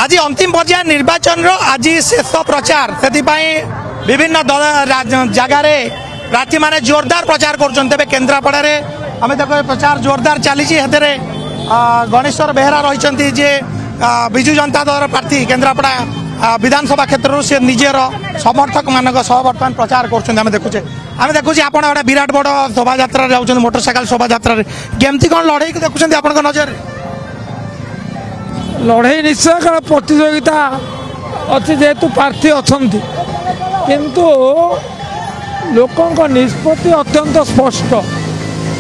आज अंतिम पर्याय निर्वाचन आज शेष प्रचार से विभिन्न जगार प्रार्थी माने जोरदार प्रचार कर केन्द्रापड़ा आम देखो प्रचार जोरदार चली गणेश्वर बेहरा रही जे विजु जनता दल प्रार्थी केन्द्रापड़ा विधानसभा क्षेत्र से निजर समर्थक मान सह बर्तमान प्रचार कर देखुचे आप गोटे विराट बड़ शोभा जाऊँ मोटरसाइकेल शोभा केमती कौन लड़ाई को देखुं आप नजर लड़ाई निश्चय कारण प्रतियोगिता अच्छी जेहेतु प्रार्थी अच्छा किंतु लोकों निष्पत्ति अत्यंत स्पष्ट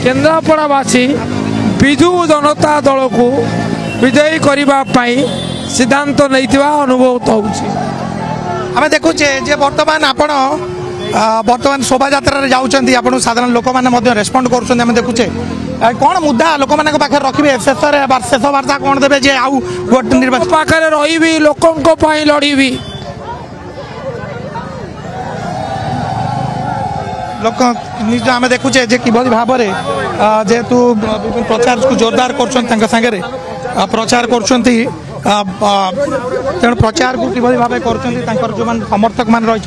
केन्द्रापड़ावासी विजु जनता दल को विजयी करने सिद्धांत नहीं अनुभूत होमें देखुचे जे बर्तमान आपण बर्तमान शोभा जाऊँगी आप साधारण लोक मैंने रेस्पॉन्ड कर देखुचे कौन मुद्दा लोक मान पाखे रखिए शेष वार्ता कौन देवे जे आउ निर्वाचन पाखे रही लोकों लड़ी लोक आम देखुचे जे किभली भाव जेहेतु प्रचार को जोरदार कर प्रचार कर तेणु प्रचार को किभली भाव कर जो समर्थक मान रही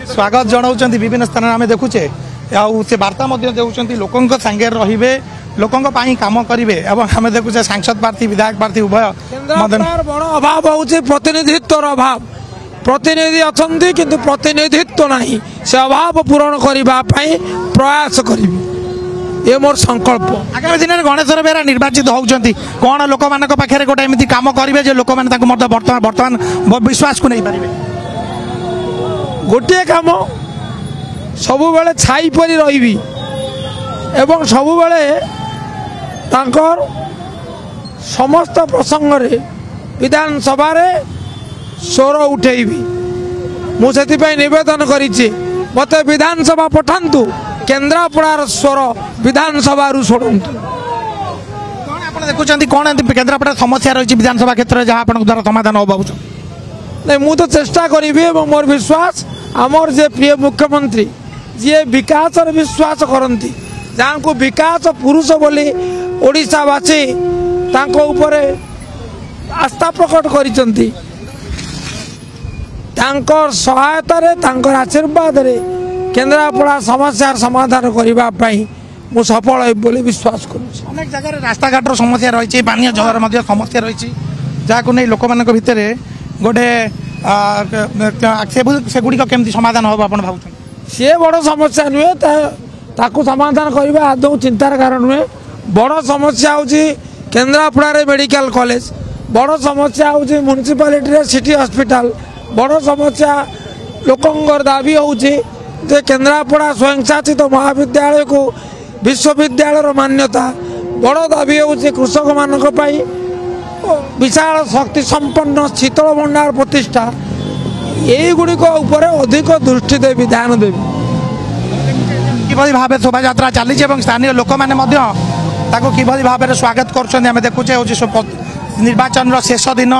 स्वागत जनाऊँ विभिन्न स्थान आम देखुचे से वार्ता देउछंती लोकों सांगे रहिबे लोकों काम करेंगे आम देखुचे सांसद प्रार्थी विधायक प्रार्थी उभय बड़ अभाव होउछे प्रतिनिधित्व अभाव प्रतिनिधि अच्छा किंतु प्रतिनिधित्व नहीं से अभाव पूरण करने प्रयास करी ये मोर संकल्प आगामी दिन में गणेश्वर बेहरा निर्वाचित होउछंती कौन लोक मान पाखे गोटे एमती काम करेंगे जो लोक मैंने बर्तमान विश्वास को नहीं पारे गोटे काम सबु बेले छाई परी रही एवं सबु बेले तांकर समस्त प्रसंग रे विधानसभा रे स्वर उठेबी मुझे नवेदन करिछि मते विधानसभा पठांतु केन्द्रापड़ार स्वर विधानसभा छोड़तु कौन आप देखुं कौन केन्द्रापड़ा समस्या रही विधानसभा क्षेत्र जहाँ आप द्वारा समाधान हो भावुँ नहीं मु तो चेष्टा करी मोर विश्वास आमर जे प्रिय मुख्यमंत्री जी विकास विश्वास करती जहाँ को विकास पुरुष बोली ओडिशावासी तांको ऊपर आस्था प्रकट करिसंती तांकर सहायता रे तांकर आशीर्वाद रे केन्द्रापड़ा समस्या समाधान करने मु सफल है बोली विश्वास करुँ अनेक जगह रास्ता घाटर समस्या रही पानी जलर समस्या रही जहाँ नहीं लोक मान भितर गोटे सेगुड़िक केमती समाधान हम आप भाव सी बड़ समस्या नुहे ताकू समाधान करने आदौ चिंतार कारण नुहे बड़ समस्या हूँ केन्द्रापड़ा मेडिकल कॉलेज बड़ समस्या हूँ म्युनिसिपालिटी सिटी हॉस्पिटल बड़ समस्या लोकंर दाबी हूँ केन्द्रापड़ा स्वयंशासित महाविद्यालय को विश्वविद्यालय मान्यता बड़ दाबी हूँ कृषक मान विशाल शक्ति संपन्न शीतल भंडार प्रतिष्ठा यही गुड़िक अधिक दृष्टि देवी ध्यान देवी किभली भाव शोभा यात्रा चली स्थानीय लोक मैंने किभली भाव स्वागत कर देखुचे निर्वाचन शेष दिन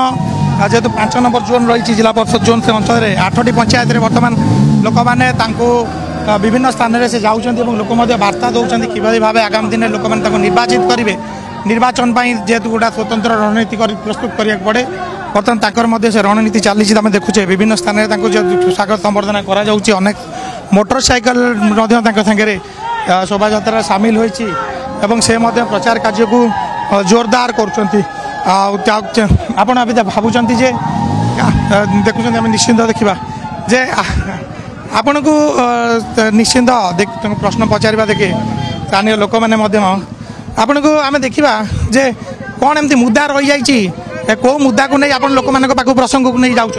जेहेतु 5 नंबर जोन रही जिला परिषद जोन से अंचल 8टी पंचायत बर्तमान लोक मैंने विभिन्न स्थान में से जाऊँच लोक वार्ता दौरान किभली भाव आगामी दिन लोक मैंने निर्वाचित करेंगे निर्वाचन जेहेतु गोटा स्वतंत्र रणनीति प्रस्तुत करा पड़े बर्तमान से रणनीति चली देखुचे विभिन्न स्थान में स्वागत संबर्धना अनेक मोटरसाइकेल सांगे शोभा यात्रा सामिल होती प्रचार कार्य को जोरदार कर आपण अभी भावुं जे देखुं निश्चिंत देखा जे आपण को निश्चिंत प्रश्न पचार देखे स्थानीय लोक मैंने आपण को आम देखा जे कौन एमती मुद्दा रही जाइए कौ मुद्दा को नहीं आप लोक मान पाक प्रसंग को नहीं जाऊँ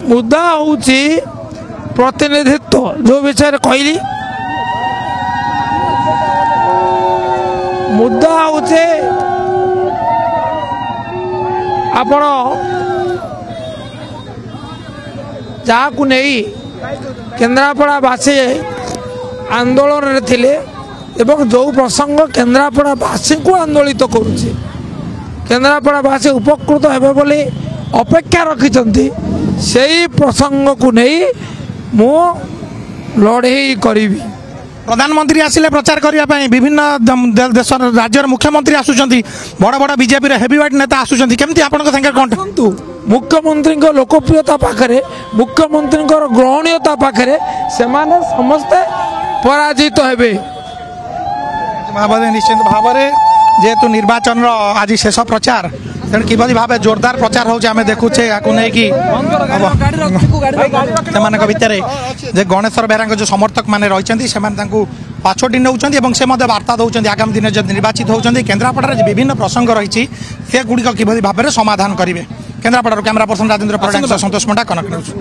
मुद्दा हूँ प्रतिनिधित्व जो विषय कहली मुद्दा हूँ आपण जहाँ को नहीं केन्द्रापड़ावासी आंदोलन रे थिले एवं जो प्रसंग केन्द्रापड़ावासी को आंदोलित करुचे केन्द्रापड़ावासी उपकृत हेबे बोली अपेक्षा रखिछंती से प्रसंग को नहीं मु लड़े करी प्रधानमंत्री आसिले प्रचार करने विभिन्न देश राज्यर मुख्यमंत्री आसुंच बड़ बड़ बीजेपी हेवीवेट नेता आसुंच केमती आपण संगे कौन मुख्यमंत्री लोकप्रियता पाखे मुख्यमंत्री ग्रहणीयता पाखे से समस्ते पराजित हेबे भाव निश्चित भाव जेहेतु निर्वाचन आज शेष प्रचार तेणु किभली भाव जोरदार प्रचार होचे आमे देखुचे याकु नै कि सेमानक भितरे जे गणेश्वर बेहरा जो समर्थक माने रहिचंती सेमान तांकु पाछोटी नउचंती एवं से मध्य वार्ता दउचंती आगामी दिन जे निर्वाचित होउचंती केन्द्रापड़ा रे विभिन्न प्रसंग रहिछि से गुडी किभली भाव समाधान करिवे केन्द्रापड़ा कैमरा पर्सन राजेंद्र परिडा संतोष मुंडा कनक न्यूज।